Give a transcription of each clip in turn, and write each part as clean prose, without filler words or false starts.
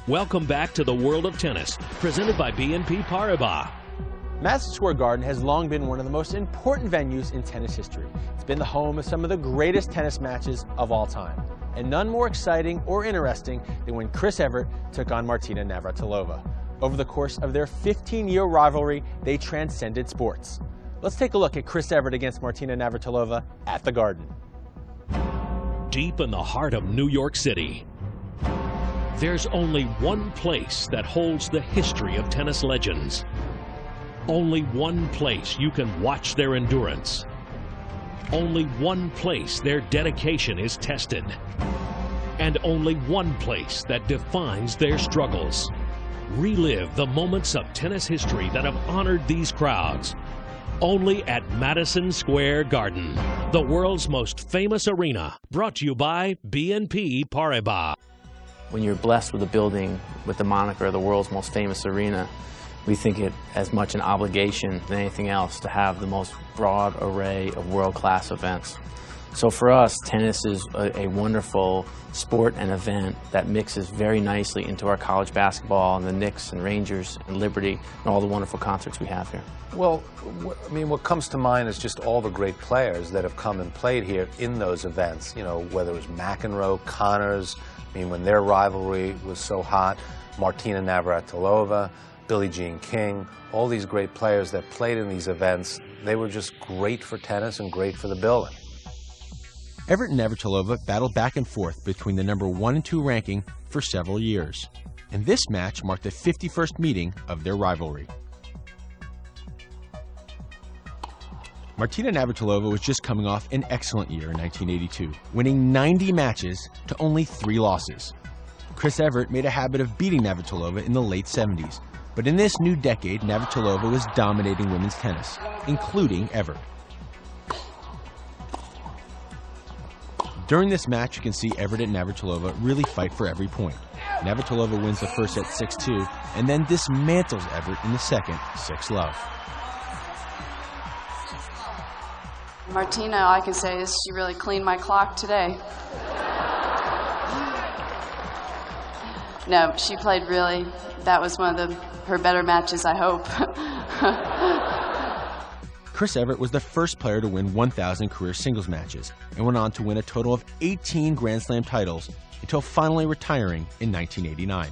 Welcome back to the world of tennis, presented by BNP Paribas. Madison Square Garden has long been one of the most important venues in tennis history. It's been the home of some of the greatest tennis matches of all time, and none more exciting or interesting than when Chris Evert took on Martina Navratilova. Over the course of their 15-year rivalry, they transcended sports. Let's take a look at Chris Evert against Martina Navratilova at the Garden. Deep in the heart of New York City, there's only one place that holds the history of tennis legends. Only one place you can watch their endurance. Only one place their dedication is tested. And only one place that defines their struggles. Relive the moments of tennis history that have honored these crowds. Only at Madison Square Garden, the world's most famous arena, brought to you by BNP Paribas. When you're blessed with a building with the moniker of the world's most famous arena, we think it as much an obligation than anything else to have the most broad array of world-class events. So for us, tennis is a wonderful sport and event that mixes very nicely into our college basketball and the Knicks and Rangers and Liberty and all the wonderful concerts we have here. Well, I mean, what comes to mind is just all the great players that have come and played here in those events. You know, whether it was McEnroe, Connors, I mean, when their rivalry was so hot, Martina Navratilova, Billie Jean King, all these great players that played in these events, they were just great for tennis and great for the building. Evert and Navratilova battled back and forth between the number 1 and 2 ranking for several years, and this match marked the 51st meeting of their rivalry. Martina Navratilova was just coming off an excellent year in 1982, winning 90 matches to only 3 losses. Chris Evert made a habit of beating Navratilova in the late 70s, but in this new decade, Navratilova was dominating women's tennis, including Evert. During this match, you can see Evert and Navratilova really fight for every point. Navratilova wins the first set 6-2 and then dismantles Evert in the second, 6-love. Martina, all I can say is she really cleaned my clock today. No, she played really, that was one of her better matches, I hope. Chris Evert was the first player to win 1,000 career singles matches and went on to win a total of 18 Grand Slam titles until finally retiring in 1989.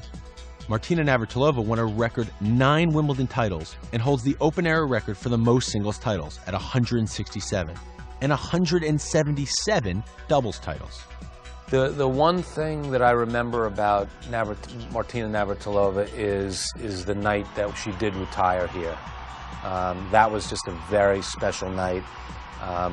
Martina Navratilova won a record 9 Wimbledon titles and holds the open-era record for the most singles titles at 167 and 177 doubles titles. The one thing that I remember about Martina Navratilova is the night that she did retire here. That was just a very special night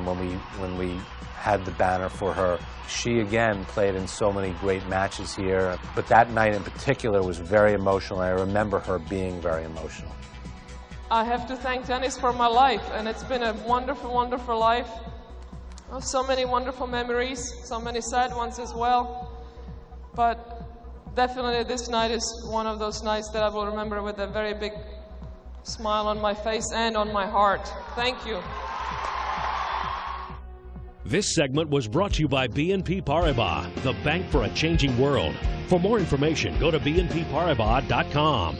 when we had the banner for her. She again played in so many great matches here, but that night in particular was very emotional. I remember her being very emotional. I have to thank tennis for my life, and it's been a wonderful, wonderful life. So many wonderful memories, so many sad ones as well. But definitely this night is one of those nights that I will remember with a very big smile on my face and on my heart. Thank you. This segment was brought to you by BNP Paribas, the bank for a changing world. For more information, go to bnpparibas.com.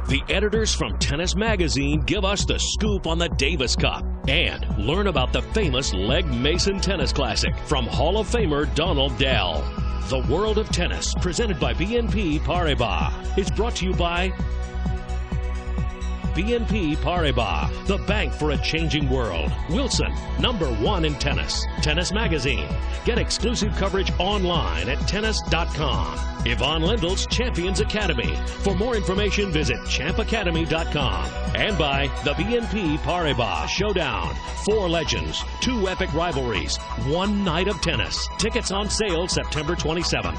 The editors from Tennis Magazine give us the scoop on the Davis Cup and learn about the famous Legg Mason Tennis Classic from Hall of Famer Donald Dell. The World of Tennis, presented by BNP Paribas, is brought to you by BNP Paribas, the bank for a changing world. Wilson, #1 in tennis. Tennis Magazine. Get exclusive coverage online at tennis.com. Yvonne Lendl's Champions Academy. For more information, visit champacademy.com. And by the BNP Paribas Showdown. 4 legends, 2 epic rivalries, 1 night of tennis. Tickets on sale September 27th.